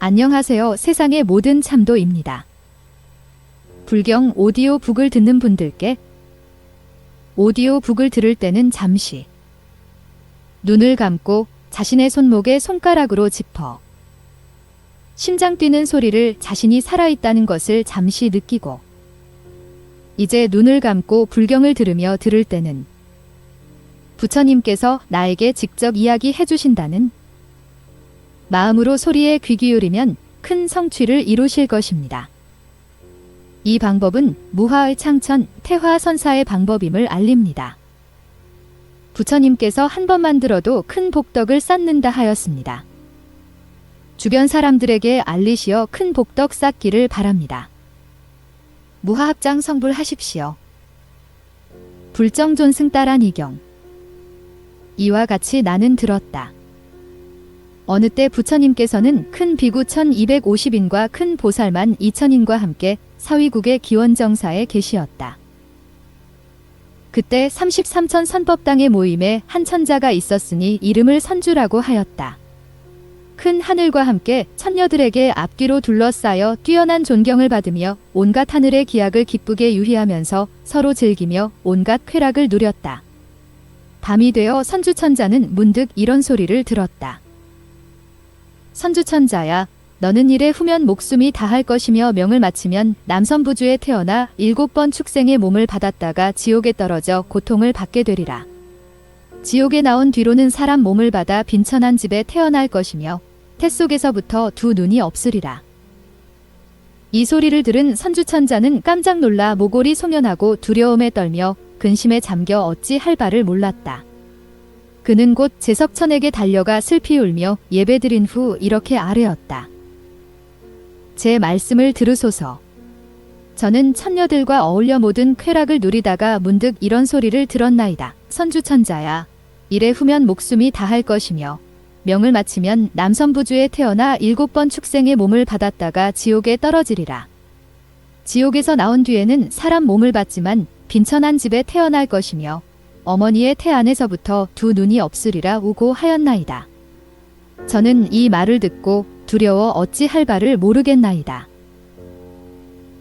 안녕하세요. 세상의 모든 참도입니다. 불경 오디오북을 듣는 분들께 오디오북을 들을 때는 잠시 눈을 감고 자신의 손목에 손가락으로 짚어 심장 뛰는 소리를 자신이 살아있다는 것을 잠시 느끼고 이제 눈을 감고 불경을 들으며 들을 때는 부처님께서 나에게 직접 이야기해 주신다는 마음으로 소리에 귀 기울이면 큰 성취를 이루실 것입니다. 이 방법은 무하의 창천, 태화선사의 방법임을 알립니다. 부처님께서 한 번만 들어도 큰 복덕을 쌓는다 하였습니다. 주변 사람들에게 알리시어 큰 복덕 쌓기를 바랍니다. 무하합장 성불하십시오. 불정존승 따란 이경. 이와 같이 나는 들었다. 어느 때 부처님께서는 큰 비구 1250인과 큰 보살만 2000인과 함께 사위국의 기원정사에 계시었다. 그때 33천 선법당의 모임에 한 천자가 있었으니 이름을 선주라고 하였다. 큰 하늘과 함께 천녀들에게 앞뒤로 둘러싸여 뛰어난 존경을 받으며 온갖 하늘의 기약을 기쁘게 유희하면서 서로 즐기며 온갖 쾌락을 누렸다. 밤이 되어 선주천자는 문득 이런 소리를 들었다. 선주천자야, 너는 일에 후면 목숨이 다할 것이며 명을 마치면 남선부주에 태어나 7번 축생의 몸을 받았다가 지옥에 떨어져 고통을 받게 되리라. 지옥에 나온 뒤로는 사람 몸을 받아 빈천한 집에 태어날 것이며 태 속에서부터 두 눈이 없으리라. 이 소리를 들은 선주천자는 깜짝 놀라 모골이 송연하고 두려움에 떨며 근심에 잠겨 어찌 할 바를 몰랐다. 그는 곧 제석천에게 달려가 슬피 울며 예배드린 후 이렇게 아뢰었다. 제 말씀을 들으소서. 저는 천녀들과 어울려 모든 쾌락을 누리다가 문득 이런 소리를 들었나이다. 선주천자야, 일에 후면 목숨이 다할 것이며 명을 마치면 남선부주에 태어나 7번 축생의 몸을 받았다가 지옥에 떨어지리라. 지옥에서 나온 뒤에는 사람 몸을 받지만 빈천한 집에 태어날 것이며 어머니의 태 안에서부터 두 눈이 없으리라 우고 하였나이다. 저는 이 말을 듣고 두려워 어찌 할 바를 모르겠나이다.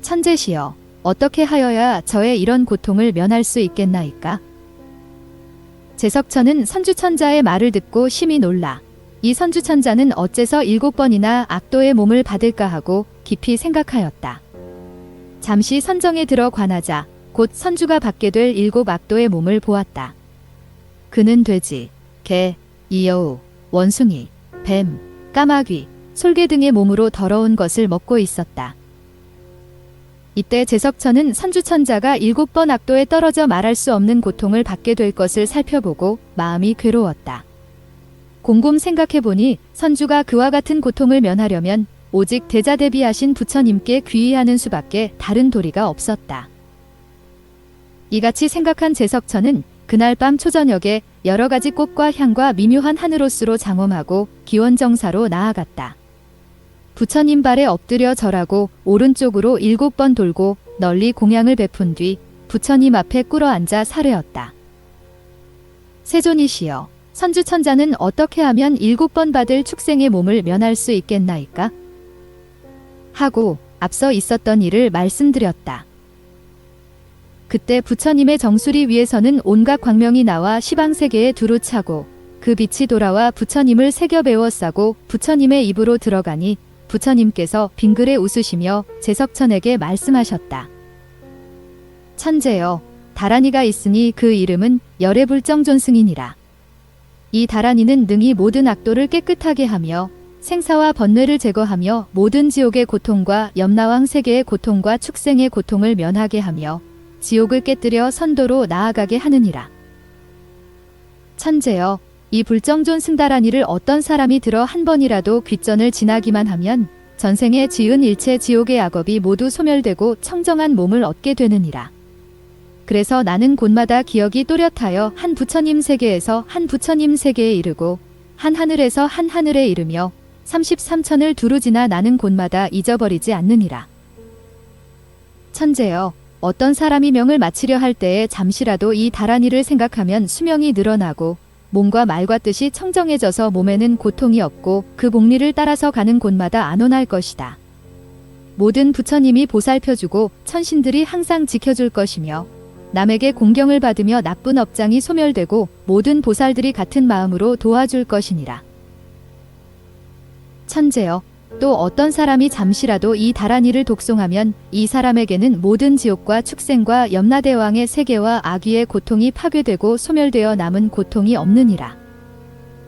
천재시여, 어떻게 하여야 저의 이런 고통을 면할 수 있겠나이까? 제석천은 선주천자의 말을 듣고 심히 놀라 이 선주천자는 어째서 7번이나 악도의 몸을 받을까 하고 깊이 생각하였다. 잠시 선정에 들어 관하자 곧 선주가 받게 될 7악도의 몸을 보았다. 그는 돼지, 개, 이여우, 원숭이, 뱀, 까마귀, 솔개 등의 몸으로 더러운 것을 먹고 있었다. 이때 제석천은 선주천자가 7번 악도에 떨어져 말할 수 없는 고통을 받게 될 것을 살펴보고 마음이 괴로웠다. 곰곰 생각해보니 선주가 그와 같은 고통을 면하려면 오직 대자대비하신 부처님께 귀의하는 수밖에 다른 도리가 없었다. 이같이 생각한 제석천은 그날 밤 초저녁에 여러 가지 꽃과 향과 미묘한 하늘옷으로 장엄하고 기원정사로 나아갔다. 부처님 발에 엎드려 절하고 오른쪽으로 7번 돌고 널리 공양을 베푼 뒤 부처님 앞에 꿇어앉아 사례었다. 세존이시여, 선주천자는 어떻게 하면 7번 받을 축생의 몸을 면할 수 있겠나이까? 하고 앞서 있었던 일을 말씀드렸다. 그때 부처님의 정수리 위에서는 온갖 광명이 나와 시방세계에 두루 차고 그 빛이 돌아와 부처님을 새겨 베어싸고 부처님의 입으로 들어가니 부처님께서 빙그레 웃으시며 제석천에게 말씀하셨다. 천재여, 다란이가 있으니 그 이름은 열애불정존승이니라. 이 다란이는 능히 모든 악도를 깨끗하게 하며 생사와 번뇌를 제거하며 모든 지옥의 고통과 염라왕 세계의 고통과 축생의 고통을 면하게 하며 지옥을 깨뜨려 선도로 나아가게 하느니라. 천재여, 이 불정존 승다란이를 어떤 사람이 들어 한 번이라도 귓전을 지나기만 하면 전생에 지은 일체 지옥의 악업이 모두 소멸되고 청정한 몸을 얻게 되느니라. 그래서 나는 곳마다 기억이 또렷하여 한 부처님 세계에서 한 부처님 세계에 이르고 한 하늘에서 한 하늘에 이르며 33천을 두루 지나 나는 곳마다 잊어버리지 않느니라. 천재여, 어떤 사람이 명을 마치려 할 때에 잠시라도 이 다란이를 생각하면 수명이 늘어나고 몸과 말과 뜻이 청정해져서 몸에는 고통이 없고 그 복리를 따라서 가는 곳마다 안온할 것이다. 모든 부처님이 보살펴주고 천신들이 항상 지켜줄 것이며 남에게 공경을 받으며 나쁜 업장이 소멸되고 모든 보살들이 같은 마음으로 도와줄 것이니라. 천재여, 또 어떤 사람이 잠시라도 이 다란이를 독송하면 이 사람에게는 모든 지옥과 축생과 염라대왕의 세계와 아귀의 고통이 파괴되고 소멸되어 남은 고통이 없느니라.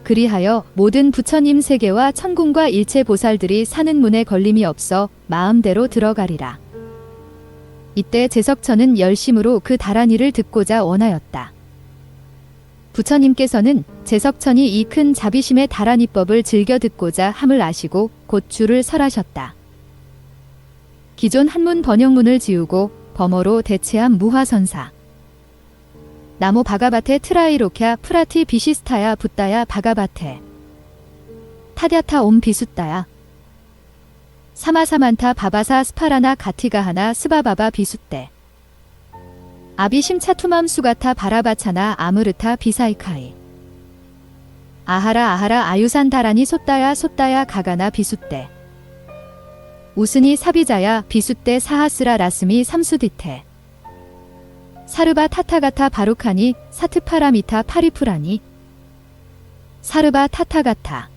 그리하여 모든 부처님 세계와 천궁과 일체 보살들이 사는 문에 걸림이 없어 마음대로 들어가리라. 이때 제석천은 열심으로 그 다란이를 듣고자 원하였다. 부처님께서는 제석천이 이 큰 자비심의 다란이법을 즐겨 듣고자 함을 아시고 곧 줄을 설하셨다. 기존 한문 번역문을 지우고 범어로 대체한 무화선사. 나모 바가바테 트라이로캬 프라티 비시스타야 붓다야 바가바테 타ď타 옴 비숫다야 사마사만타 바바사 스파라나 가티가하나 스바바바 비숫대 아비심차투맘 수가타 바라바차나 아무르타 비사이카이 아하라 아하라 아유산 다라니 솥다야 솥다야 가가나 비숫대 우스니 사비자야 비숫대 사하스라 라스미 삼수디테 사르바 타타가타 바루카니 사트파라미타 파리푸라니 사르바 타타가타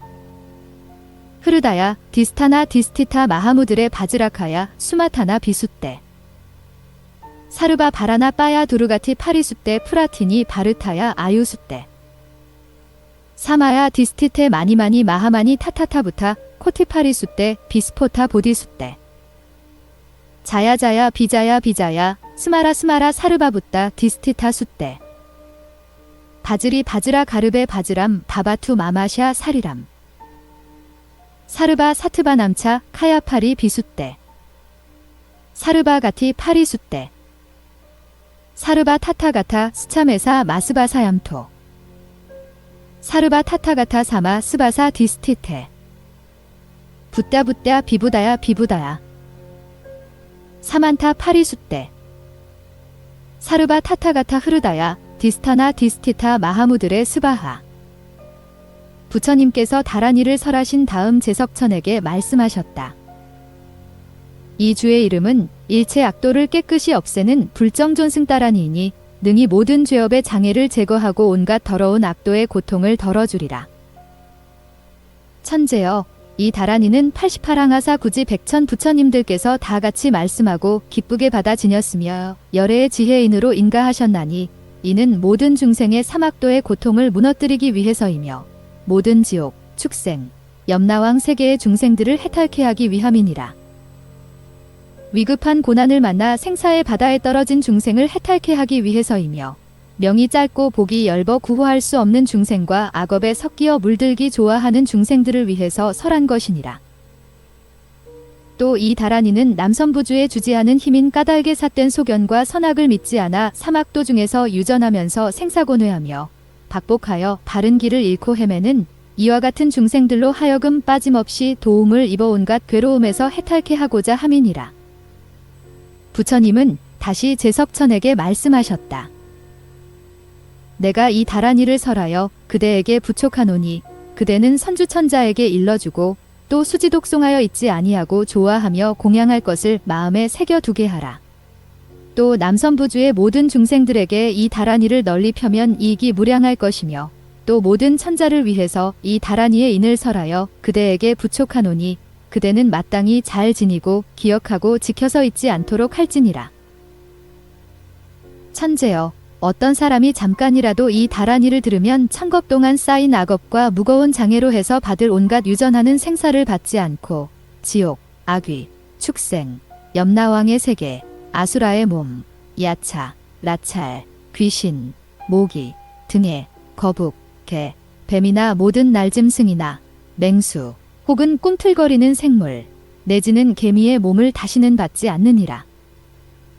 흐르다야 디스타나 디스티타 마하무드레 바즈라카야 수마타나 비숫대 사르바 바라나 빠야 두르가티 파리숫대 프라티니 바르타야 아유숫대 사마야 디스티테 마니마니 마하마니 타타타부타 코티파리숫대 비스포타 보디숫대 자야자야 비자야 비자야 스마라 스마라 사르바붓다 디스티타 숫대 바즈리 바즈라 가르베 바즈람 바바투 마마샤 사리람 사르바 사트바 남차 카야파리 비숫대 사르바 가티 파리 숫대 사르바 타타가타 스차메사 마스바 사얌토 사르바 타타가타 사마 스바사 디스티테 붓다 붓다 비부다야 비부다야 사만타 파리 숫대 사르바 타타가타 흐르다야 디스타나 디스티타 마하무드레 스바하 부처님께서 다란이를 설하신 다음 제석천에게 말씀하셨다. 이 주의 이름은 일체 악도를 깨끗이 없애는 불정존승따라니이니 능히 모든 죄업의 장애를 제거하고 온갖 더러운 악도의 고통을 덜어주리라. 천재여, 이 다란이는 88항하사 구지 백천 부처님들께서 다 같이 말씀하고 기쁘게 받아 지녔으며 열애의 지혜인으로 인가하셨나니 이는 모든 중생의 삼악도의 고통을 무너뜨리기 위해서이며 모든 지옥, 축생, 염라왕 세계의 중생들을 해탈케 하기 위함이니라. 위급한 고난을 만나 생사의 바다에 떨어진 중생을 해탈케 하기 위해서이며 명이 짧고 복이 엷어 구호할 수 없는 중생과 악업에 섞여 물들기 좋아하는 중생들을 위해서 설한 것이니라. 또 이 다란이는 남선부주에 주지하는 힘인 까닭에 삿된 소견과 선악을 믿지 않아 사막도 중에서 유전하면서 생사곤회하며 박복하여 바른 길을 잃고 헤매는 이와 같은 중생들로 하여금 빠짐없이 도움을 입어 온갖 괴로움에서 해탈케 하고자 함이니라. 부처님은 다시 제석천에게 말씀하셨다. 내가 이 다란이를 설하여 그대에게 부촉하노니 그대는 선주천자에게 일러주고 또 수지독송하여 있지 아니하고 좋아하며 공양할 것을 마음에 새겨두게 하라. 또 남선부주의 모든 중생들에게 이 다란이를 널리 펴면 이익이 무량할 것이며 또 모든 천자를 위해서 이 다란이의 인을 설하여 그대에게 부촉하노니 그대는 마땅히 잘 지니고 기억하고 지켜서 잊지 않도록 할지니라. 천재여, 어떤 사람이 잠깐이라도 이 다란이를 들으면 천겁 동안 쌓인 악업과 무거운 장애로 해서 받을 온갖 유전하는 생사를 받지 않고 지옥, 아귀, 축생, 염라왕의 세계, 아수라의 몸, 야차, 라찰, 귀신, 모기, 등에 거북, 개, 뱀이나 모든 날짐승이나 맹수 혹은 꿈틀거리는 생물 내지는 개미의 몸을 다시는 받지 않느니라.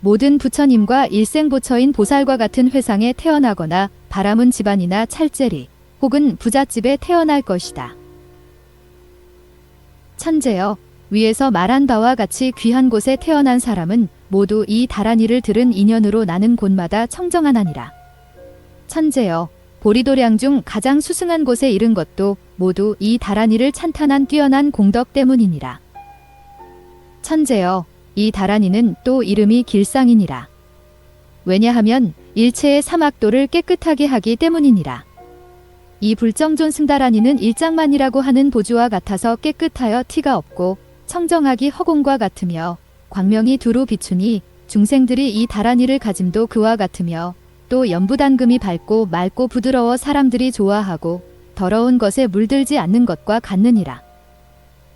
모든 부처님과 일생보처인 보살과 같은 회상에 태어나거나 바라문 집안이나 찰제리 혹은 부잣집에 태어날 것이다. 천재여, 위에서 말한 바와 같이 귀한 곳에 태어난 사람은 모두 이 다란이를 들은 인연으로 나는 곳마다 청정하나니라. 천재여, 보리도량 중 가장 수승한 곳에 이른 것도 모두 이 다란이를 찬탄한 뛰어난 공덕 때문이니라. 천재여, 이 다란이는 또 이름이 길상이니라. 왜냐하면 일체의 사막도를 깨끗하게 하기 때문이니라. 이 불정존 승다란이는 일장만이라고 하는 보주와 같아서 깨끗하여 티가 없고 청정하기 허공과 같으며 광명이 두루 비추니 중생들이 이 다란이를 가짐도 그와 같으며 또 연부단금이 밝고 맑고 부드러워 사람들이 좋아하고 더러운 것에 물들지 않는 것과 같느니라.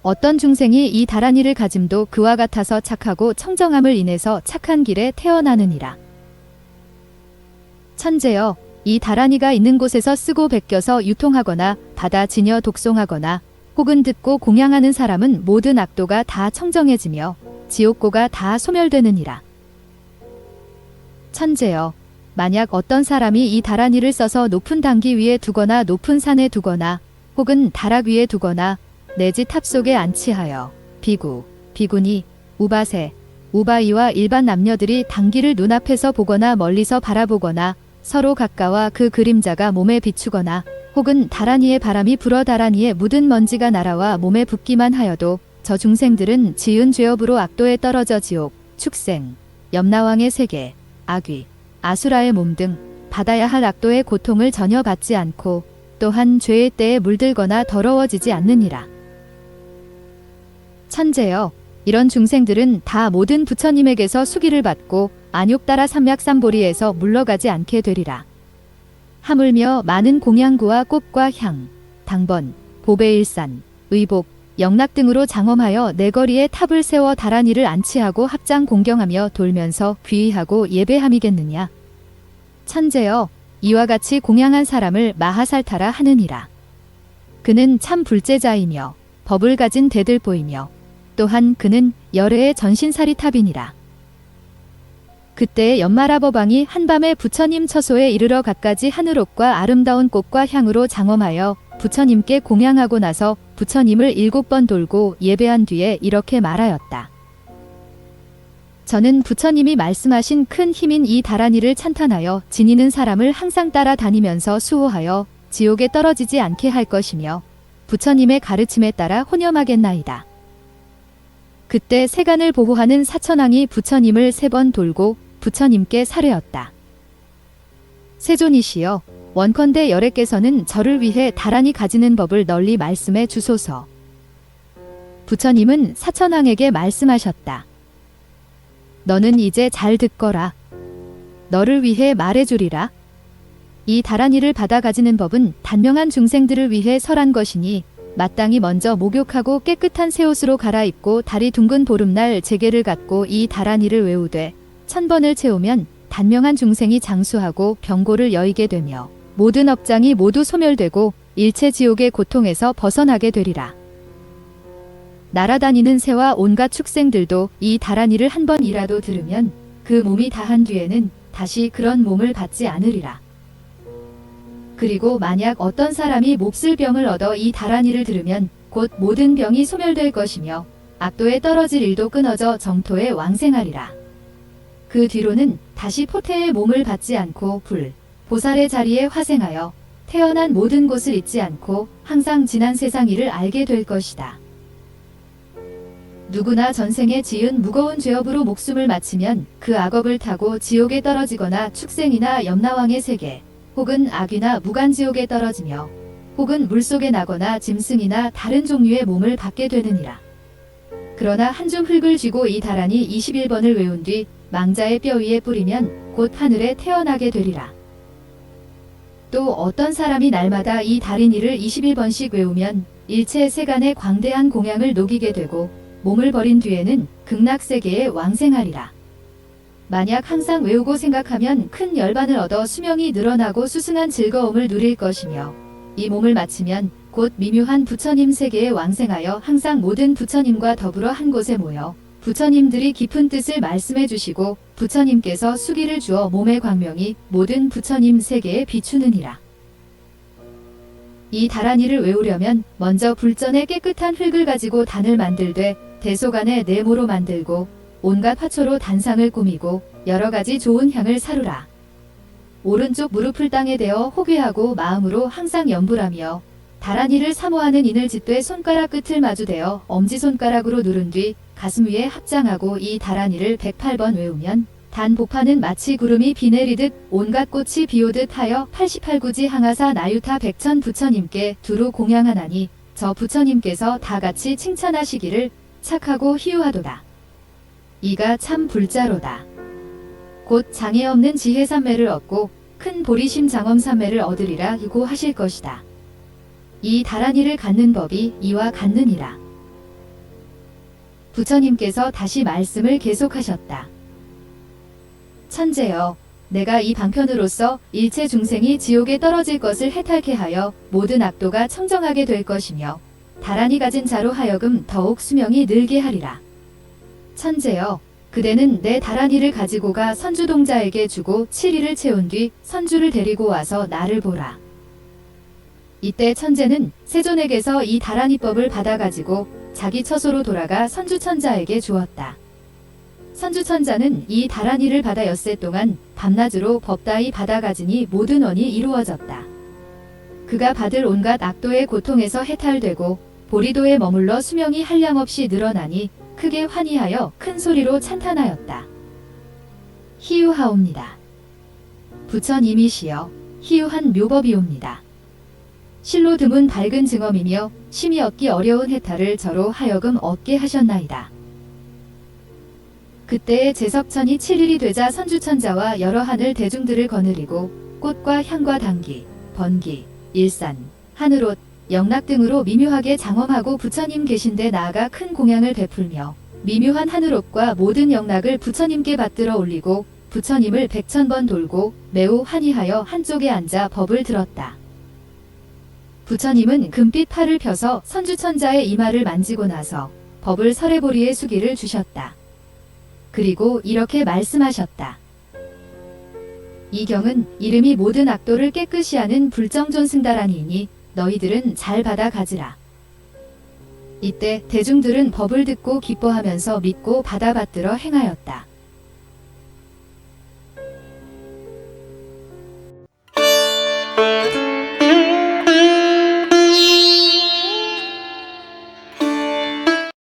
어떤 중생이 이 다란이를 가짐도 그와 같아서 착하고 청정함을 인해서 착한 길에 태어나느니라. 천재여, 이 다란이가 있는 곳에서 쓰고 베껴서 유통하거나 받아 지녀 독송하거나 혹은 듣고 공양하는 사람은 모든 악도가 다 청정해지며 지옥고가 다 소멸되느니라. 천재여, 만약 어떤 사람이 이 다란이를 써서 높은 단기 위에 두거나 높은 산에 두거나 혹은 다락 위에 두거나 내지 탑 속에 안치하여 비구, 비구니, 우바세, 우바이와 일반 남녀들이 단기를 눈앞에서 보거나 멀리서 바라보거나 서로 가까워 그 그림자가 몸에 비추거나 혹은 다란이의 바람이 불어 다란이에 묻은 먼지가 날아와 몸에 붙기만 하여도 저 중생들은 지은 죄업으로 악도에 떨어져 지옥, 축생, 염라왕의 세계, 악귀, 아수라의 몸 등 받아야 할 악도의 고통을 전혀 받지 않고 또한 죄의 때에 물들거나 더러워지지 않느니라. 천재여, 이런 중생들은 다 모든 부처님에게서 수기를 받고 안욕 따라 삼맥삼보리에서 물러가지 않게 되리라. 하물며 많은 공양구와 꽃과 향, 당번, 보배일산, 의복, 영락 등으로 장엄하여 내거리에 탑을 세워 다란이를 안치하고 합장 공경하며 돌면서 귀의하고 예배함이겠느냐. 천재여, 이와 같이 공양한 사람을 마하살타라 하느니라. 그는 참 불제자이며 법을 가진 대들보이며 또한 그는 열애의 전신사리탑이니라. 그때 연마라버방이 한밤에 부처님 처소에 이르러 갖가지 하늘옷과 아름다운 꽃과 향으로 장엄하여 부처님께 공양하고 나서 부처님을 7번 돌고 예배한 뒤에 이렇게 말하였다. 저는 부처님이 말씀하신 큰 힘인 이 다란이를 찬탄하여 지니는 사람을 항상 따라다니면서 수호하여 지옥에 떨어지지 않게 할 것이며 부처님의 가르침에 따라 혼염하겠나이다. 그때 세간을 보호하는 사천왕이 부처님을 3번 돌고 부처님께 사례었다. 세존이시여, 원컨대 열애께서는 저를 위해 다란이 가지는 법을 널리 말씀해 주소서. 부처님은 사천왕에게 말씀하셨다. 너는 이제 잘 듣거라. 너를 위해 말해주리라. 이 다란이를 받아 가지는 법은 단명한 중생들을 위해 설한 것이니 마땅히 먼저 목욕하고 깨끗한 새 옷으로 갈아입고 달이 둥근 보름날 제계를 갖고 이 다란이를 외우되 1000번을 채우면 단명한 중생이 장수하고 병고를 여의게 되며 모든 업장이 모두 소멸되고 일체 지옥의 고통에서 벗어나게 되리라. 날아다니는 새와 온갖 축생들도 이 다란이를 한 번이라도 들으면 그 몸이 다한 뒤에는 다시 그런 몸을 받지 않으리라. 그리고 만약 어떤 사람이 몹쓸 병을 얻어 이 다란이를 들으면 곧 모든 병이 소멸될 것이며 악도에 떨어질 일도 끊어져 정토에 왕생하리라. 그 뒤로는 다시 포태의 몸을 받지 않고 불, 보살의 자리에 화생하여 태어난 모든 곳을 잊지 않고 항상 지난 세상 일을 알게 될 것이다. 누구나 전생에 지은 무거운 죄업으로 목숨을 마치면 그 악업을 타고 지옥에 떨어지거나 축생이나 염라왕의 세계, 혹은 악귀나 무간지옥에 떨어지며 혹은 물속에 나거나 짐승이나 다른 종류의 몸을 받게 되느니라. 그러나 한 줌 흙을 쥐고 이 다란이 21번을 외운 뒤 망자의 뼈 위에 뿌리면 곧 하늘에 태어나게 되리라. 또 어떤 사람이 날마다 이 다린이를 21번씩 외우면 일체 세간의 광대한 공양을 녹이게 되고 몸을 버린 뒤에는 극락세계에 왕생하리라. 만약 항상 외우고 생각하면 큰 열반을 얻어 수명이 늘어나고 수승한 즐거움을 누릴 것이며 이 몸을 마치면 곧 미묘한 부처님 세계에 왕생하여 항상 모든 부처님과 더불어 한 곳에 모여 부처님들이 깊은 뜻을 말씀해 주시고 부처님께서 수기를 주어 몸의 광명이 모든 부처님 세계에 비추느니라. 이 다란이를 외우려면 먼저 불전에 깨끗한 흙을 가지고 단을 만들되 대소간에 네모로 만들고 온갖 화초로 단상을 꾸미고 여러 가지 좋은 향을 사루라. 오른쪽 무릎을 땅에 대어 호귀하고 마음으로 항상 염불하며 다란이를 사모하는 인을 짓되 손가락 끝을 마주대어 엄지손가락으로 누른 뒤 가슴 위에 합장하고 이 다란이를 108번 외우면 단 복파는 마치 구름이 비 내리듯 온갖 꽃이 비오듯 하여 88구지 항하사 나유타 백천 부처님께 두루 공양하나니 저 부처님께서 다 같이 칭찬하시기를 착하고 희유하도다. 이가 참 불자로다. 곧 장애 없는 지혜삼매를 얻고 큰 보리심 장엄삼매를 얻으리라 고 하실 것이다. 이 다란이를 갖는 법이 이와 같느니라. 부처님께서 다시 말씀을 계속하셨다. 천재여, 내가 이 방편으로서 일체 중생이 지옥에 떨어질 것을 해탈케 하여 모든 악도가 청정하게 될 것이며 다란이 가진 자로 하여금 더욱 수명이 늘게 하리라. 천재여, 그대는 내 다란이를 가지고 가 선주동자에게 주고 7일을 채운 뒤 선주를 데리고 와서 나를 보라. 이때 천재는 세존에게서 이 다란이법을 받아가지고 자기 처소로 돌아가 선주천자에게 주었다. 선주천자는 이 다란이를 받아 엿새 동안 밤낮으로 법다이 받아가지니 모든 원이 이루어졌다. 그가 받을 온갖 악도의 고통에서 해탈되고 보리도에 머물러 수명이 한량없이 늘어나니 크게 환희하여 큰 소리로 찬탄하였다. 희유하옵니다. 부처님이시여 희유한 묘법이옵니다. 실로 드문 밝은 증엄이며 심히 얻기 어려운 해탈을 저로 하여금 얻게 하셨나이다. 그때에 제석천이 7일이 되자 선주천자와 여러 하늘 대중들을 거느리고 꽃과 향과 당기, 번기, 일산, 하늘옷, 영락 등으로 미묘하게 장엄하고 부처님 계신데 나아가 큰 공양을 베풀며 미묘한 하늘옷과 모든 영락을 부처님께 받들어 올리고 부처님을 100,000번 돌고 매우 환희하여 한쪽에 앉아 법을 들었다. 부처님은 금빛 팔을 펴서 선주천자의 이마를 만지고 나서 법을 설해보리에 수기를 주셨다. 그리고 이렇게 말씀하셨다. 이 경은 이름이 모든 악도를 깨끗이 하는 불정존승다란이니 너희들은 잘 받아 가지라. 이때 대중들은 법을 듣고 기뻐하면서 믿고 받아 받들어 행하였다.